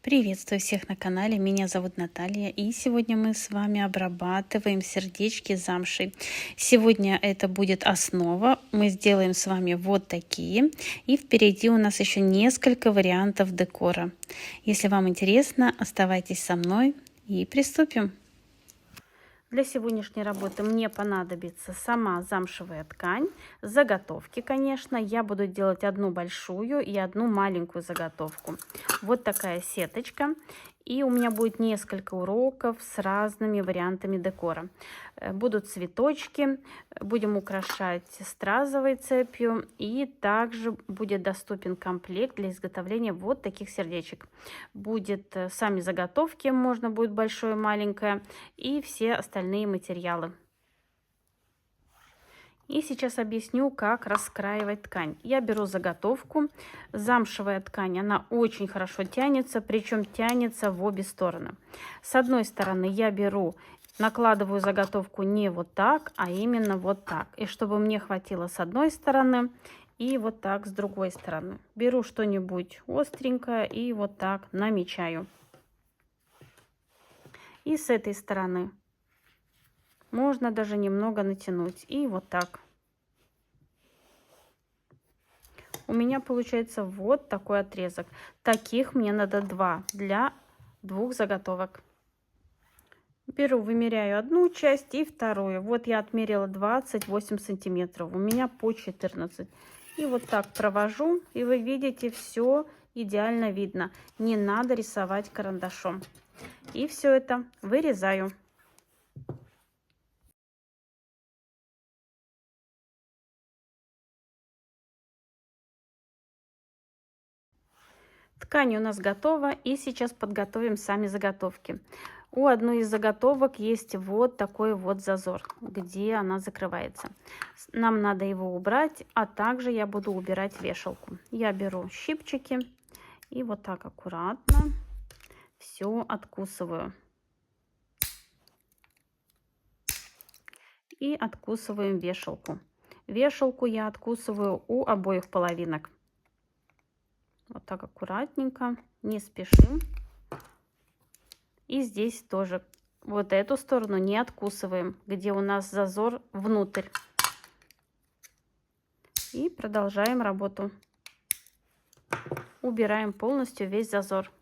Приветствую всех на канале, меня зовут Наталья, и сегодня мы с вами обрабатываем сердечки замшей. Сегодня это будет основа, мы сделаем с вами вот такие, и впереди у нас еще несколько вариантов декора. Если вам интересно, оставайтесь со мной и приступим. Для сегодняшней работы мне понадобится сама замшевая ткань, заготовки, конечно. Я буду делать одну большую и одну маленькую заготовку. Вот такая сеточка. И у меня будет несколько уроков с разными вариантами декора. Будут цветочки, будем украшать стразовой цепью. И также будет доступен комплект для изготовления вот таких сердечек. Будет сами заготовки, можно будет большое, маленькое, и все остальные материалы. И сейчас объясню, как раскраивать ткань. Я беру заготовку. Замшевая ткань, она очень хорошо тянется, причем тянется в обе стороны. С одной стороны я беру, накладываю заготовку не вот так, а именно вот так. И чтобы мне хватило с одной стороны и вот так с другой стороны. Беру что-нибудь остренькое и вот так намечаю. И с этой стороны можно даже немного натянуть. И вот так. У меня получается вот такой отрезок. Таких мне надо 2 для 2 заготовок. Беру, вымеряю одну часть и вторую. Вот я отмерила 28 сантиметров. У меня по 14. И вот так провожу. И вы видите, все идеально видно. Не надо рисовать карандашом. И все это вырезаю. Ткань у нас готова, и сейчас подготовим сами заготовки. У одной из заготовок есть вот такой вот зазор, где она закрывается. Нам надо его убрать, а также я буду убирать вешалку. Я беру щипчики и вот так аккуратно все откусываю. И откусываем вешалку. Вешалку я откусываю у обоих половинок. Вот так аккуратненько, не спешим. И здесь тоже вот эту сторону не откусываем, где у нас зазор внутрь. И продолжаем работу. Убираем полностью весь зазор.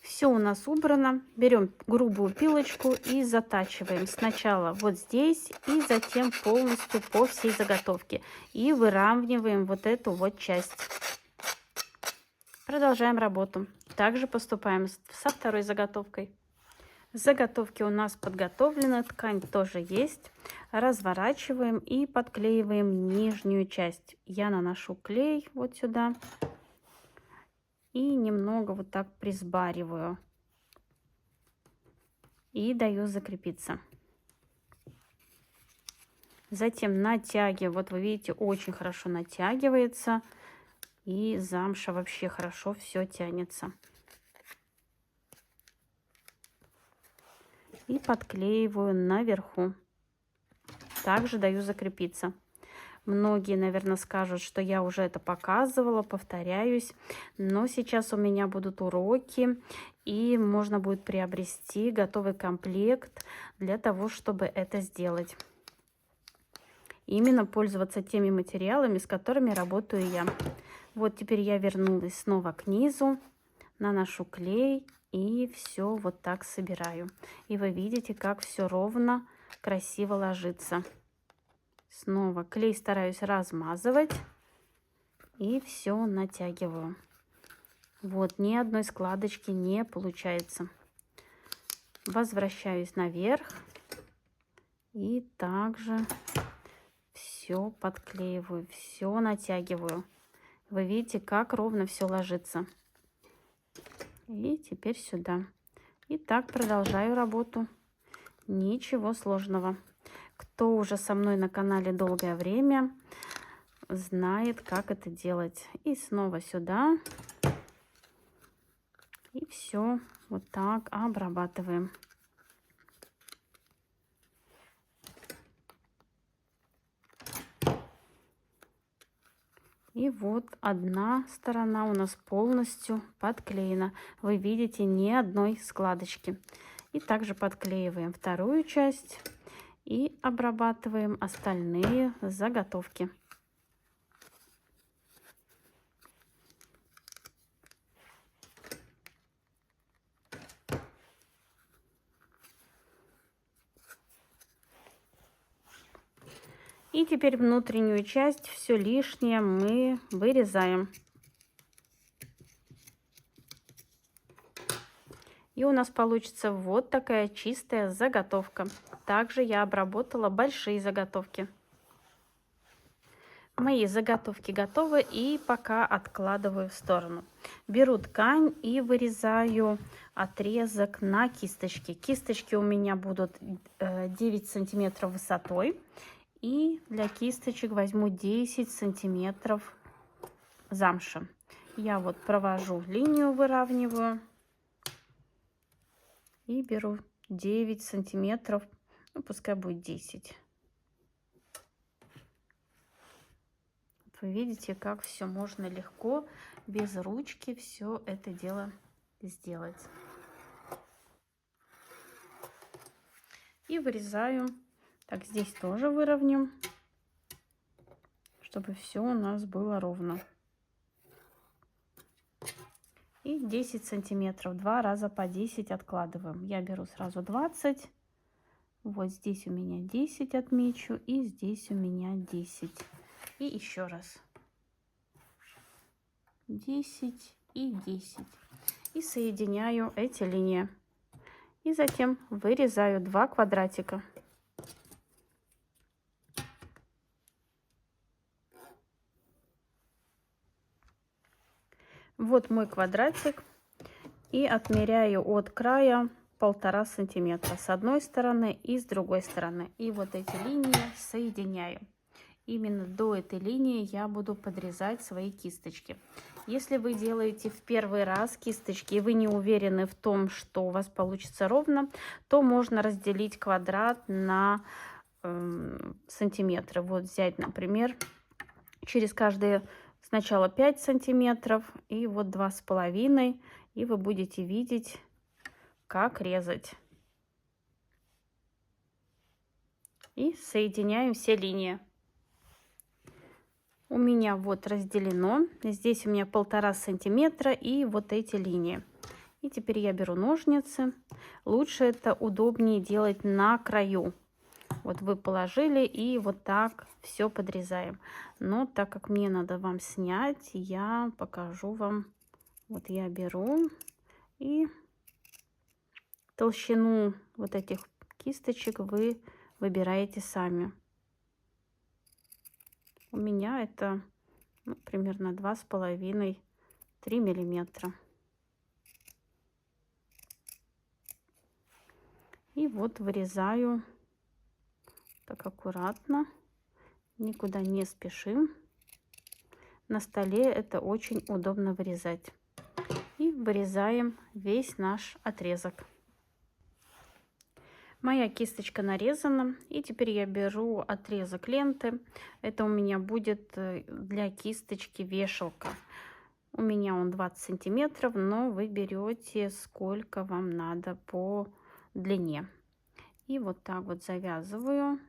Все у нас убрано. Берем грубую пилочку и затачиваем сначала вот здесь и затем полностью по всей заготовке. И выравниваем вот эту вот часть. Продолжаем работу. Также поступаем со второй заготовкой. Заготовки у нас подготовлены, ткань тоже есть. Разворачиваем и подклеиваем нижнюю часть. Я наношу клей вот сюда и немного вот так присбариваю. И даю закрепиться. Затем натягиваю. Вот вы видите, очень хорошо натягивается. И замша вообще хорошо все тянется. И подклеиваю наверху. Также даю закрепиться. Многие, наверное, скажут, что я уже это показывала, повторяюсь. Но сейчас у меня будут уроки, и можно будет приобрести готовый комплект для того, чтобы это сделать. Именно пользоваться теми материалами, с которыми работаю я. Вот теперь я вернулась снова к низу, наношу клей и все вот так собираю. И вы видите, как все ровно, красиво ложится. Снова клей стараюсь размазывать и все натягиваю. Вот ни одной складочки не получается. Возвращаюсь наверх и также все подклеиваю, все натягиваю. Вы видите, как ровно все ложится. И теперь сюда. И так продолжаю работу. Ничего сложного. Кто уже со мной на канале долгое время, знает, как это делать. И снова сюда. И все вот так обрабатываем. И вот одна сторона у нас полностью подклеена. Вы видите, ни одной складочки. И также подклеиваем вторую часть и обрабатываем остальные заготовки. И теперь внутреннюю часть, все лишнее мы вырезаем. И у нас получится вот такая чистая заготовка. Также я обработала большие заготовки. Мои заготовки готовы, и пока откладываю в сторону. Беру ткань и вырезаю отрезок на кисточке. Кисточки у меня будут 9 сантиметров высотой. И для кисточек возьму 10 сантиметров замши. Я вот провожу линию, выравниваю. И беру 9 сантиметров, ну пускай будет 10. Вы видите, как все можно легко, без ручки все это дело сделать. И вырезаю. Так, здесь тоже выровняем, чтобы все у нас было ровно. И 10 сантиметров, 2 раза по 10 откладываем. Я беру сразу 20. Вот здесь у меня 10 отмечу, и здесь у меня 10. И еще раз 10 и 10. И соединяю эти линии. И затем вырезаю 2 квадратика. Вот мой квадратик. И отмеряю от края 1,5 сантиметра с одной стороны и с другой стороны. И вот эти линии соединяю. Именно до этой линии я буду подрезать свои кисточки. Если вы делаете в первый раз кисточки, и вы не уверены в том, что у вас получится ровно, то можно разделить квадрат на сантиметры. Вот взять, например, через каждые сначала 5 сантиметров и вот 2,5, и вы будете видеть, как резать. И соединяем все линии. У меня вот разделено. Здесь у меня 1,5 сантиметра и вот эти линии. И теперь я беру ножницы. Лучше это удобнее делать на краю. Вот вы положили и вот так все подрезаем. Но так как мне надо вам снять, я покажу вам. Вот я беру и толщину вот этих кисточек вы выбираете сами. У меня это примерно 2,5-3 миллиметра. И вот вырезаю так аккуратно, никуда не спешим. На столе это очень удобно вырезать. И вырезаем весь наш отрезок. Моя кисточка нарезана, и теперь я беру отрезок ленты. Это у меня будет для кисточки вешалка. У меня он 20 сантиметров, но вы берете сколько вам надо по длине. И вот так вот завязываю,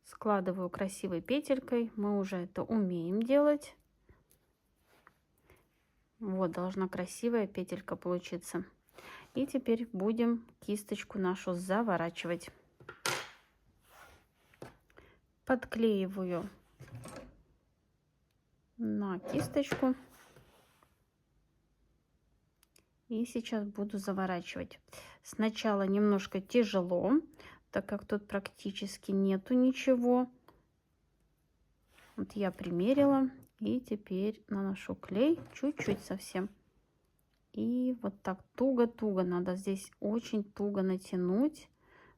складываю красивой петелькой. Мы уже это умеем делать. Вот должна красивая петелька получиться. И теперь будем кисточку нашу заворачивать. Подклеиваю на кисточку. И сейчас буду заворачивать. Сначала немножко тяжело, так как тут практически нету ничего. Вот я примерила. И теперь наношу клей чуть-чуть совсем. И вот так туго-туго надо здесь очень туго натянуть,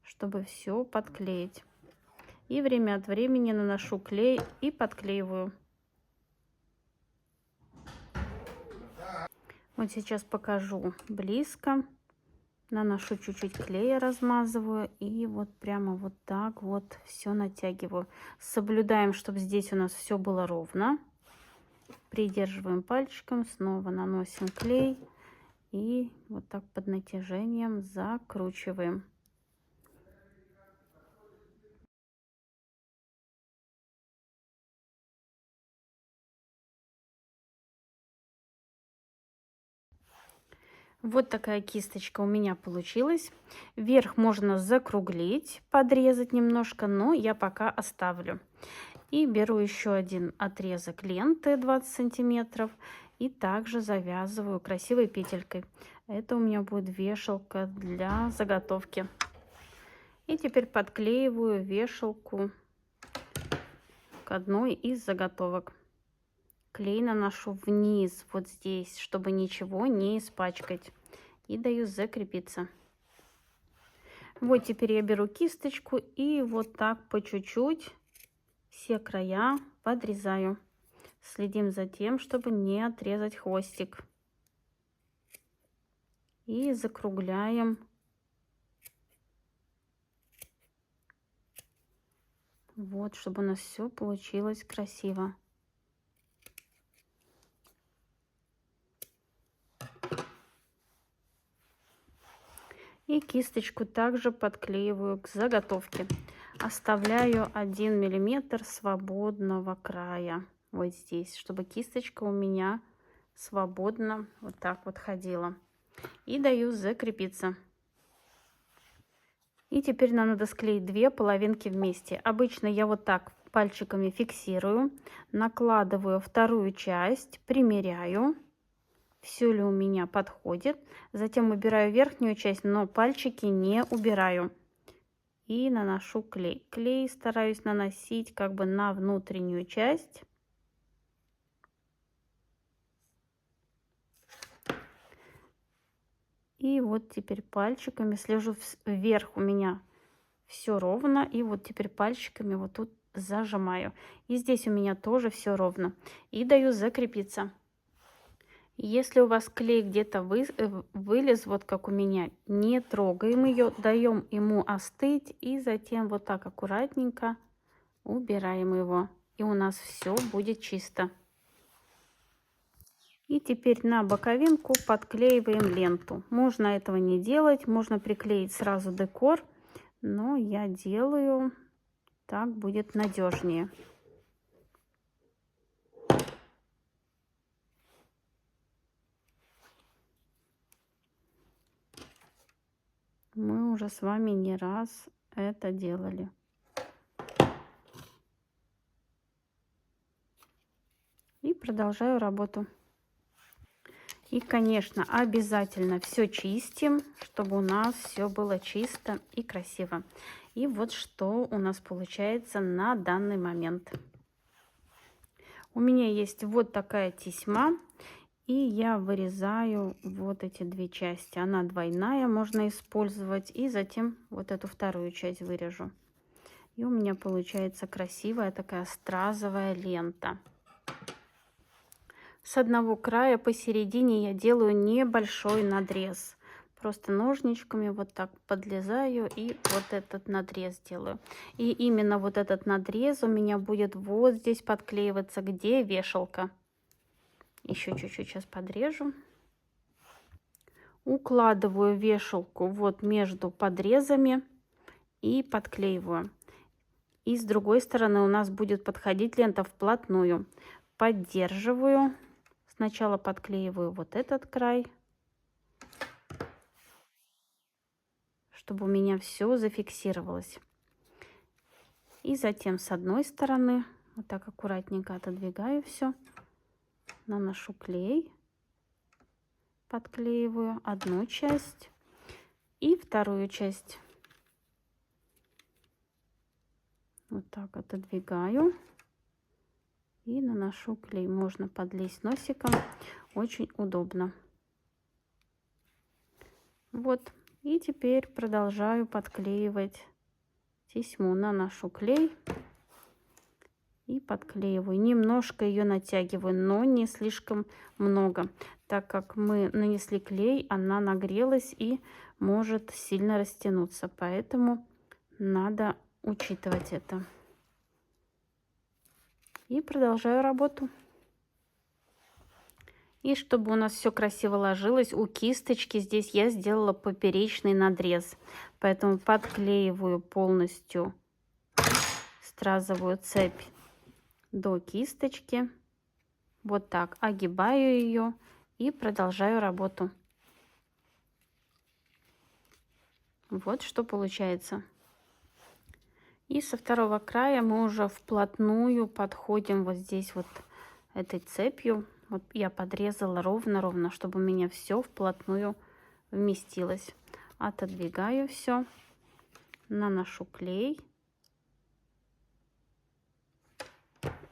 чтобы все подклеить. И время от времени наношу клей и подклеиваю. Вот сейчас покажу близко. Наношу чуть-чуть клея, размазываю. И вот прямо вот так вот все натягиваю. Соблюдаем, чтобы здесь у нас все было ровно. Придерживаем пальчиком, снова наносим клей и вот так под натяжением закручиваем. Вот такая кисточка у меня получилась. Верх можно закруглить, подрезать немножко, но я пока оставлю. И беру еще один отрезок ленты 20 сантиметров и также завязываю красивой петелькой. Это у меня будет вешалка для заготовки. И теперь подклеиваю вешалку к одной из заготовок. Клей наношу вниз, вот здесь, чтобы ничего не испачкать. И даю закрепиться. Вот теперь я беру кисточку и вот так по чуть-чуть все края подрезаю. Следим за тем, чтобы не отрезать хвостик. И закругляем. Вот, чтобы у нас все получилось красиво. И кисточку также подклеиваю к заготовке. Оставляю 1 миллиметр свободного края вот здесь, чтобы кисточка у меня свободно вот так вот ходила. И даю закрепиться. И теперь нам надо склеить две половинки вместе. Обычно я вот так пальчиками фиксирую, накладываю вторую часть, примеряю, все ли у меня подходит. Затем убираю верхнюю часть, но пальчики не убираю. И наношу клей. Клей стараюсь наносить как бы на внутреннюю часть. И вот теперь пальчиками слежу вверх, у меня все ровно. И вот теперь пальчиками вот тут зажимаю. И здесь у меня тоже все ровно. И даю закрепиться. Если у вас клей где-то вылез, вот как у меня, не трогаем ее, даем ему остыть и затем вот так аккуратненько убираем его. И у нас все будет чисто. И теперь на боковинку подклеиваем ленту. Можно этого не делать, можно приклеить сразу декор, но я делаю, так будет надежнее. Мы уже с вами не раз это делали. И продолжаю работу. И, конечно, обязательно все чистим, чтобы у нас все было чисто и красиво. И вот что у нас получается на данный момент. У меня есть вот такая тесьма. И я вырезаю вот эти две части. Она двойная, можно использовать. И затем вот эту вторую часть вырежу. И у меня получается красивая такая стразовая лента. С одного края посередине я делаю небольшой надрез. Просто ножничками вот так подлезаю и вот этот надрез делаю. И именно вот этот надрез у меня будет вот здесь подклеиваться, где вешалка. Еще чуть-чуть сейчас подрежу. Укладываю вешалку вот между подрезами и подклеиваю. И с другой стороны у нас будет подходить лента вплотную. Поддерживаю. Сначала подклеиваю вот этот край, чтобы у меня все зафиксировалось. И затем с одной стороны вот так аккуратненько отодвигаю все. Наношу клей, подклеиваю одну часть и вторую часть. Вот так отодвигаю и наношу клей. Можно подлезть носиком, очень удобно. Вот, и теперь продолжаю подклеивать тесьму. Наношу клей и подклеиваю. Немножко ее натягиваю, но не слишком много, так как мы нанесли клей, она нагрелась и может сильно растянуться, поэтому надо учитывать это. И продолжаю работу. И чтобы у нас все красиво ложилось, у кисточки здесь я сделала поперечный надрез. Поэтому подклеиваю полностью стразовую цепь до кисточки. Вот так огибаю ее и продолжаю работу. Вот что получается. И со второго края мы уже вплотную подходим вот здесь вот этой цепью. Вот я подрезала ровно-ровно, чтобы у меня все вплотную вместилось. Отодвигаю все, наношу клей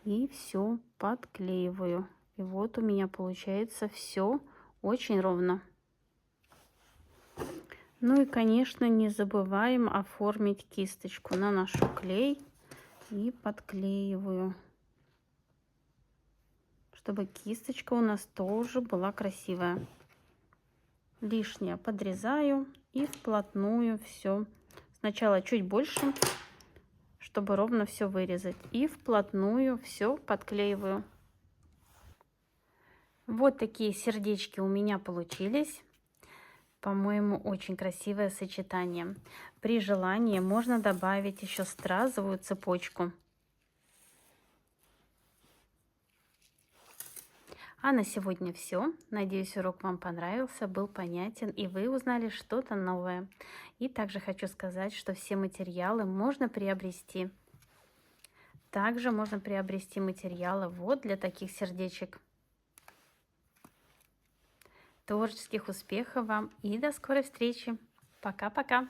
и все подклеиваю. И вот у меня получается все очень ровно. Ну и, конечно, не забываем оформить кисточку. Наношу клей и подклеиваю, чтобы кисточка у нас тоже была красивая. Лишнее подрезаю и вплотную все. Сначала чуть больше, чтобы ровно все вырезать. И вплотную все подклеиваю. Вот такие сердечки у меня получились. По-моему, очень красивое сочетание. При желании можно добавить еще стразовую цепочку. А на сегодня все. Надеюсь, урок вам понравился, был понятен и вы узнали что-то новое. И также хочу сказать, что все материалы можно приобрести. Также можно приобрести материалы вот для таких сердечек. Творческих успехов вам и до скорой встречи. Пока-пока.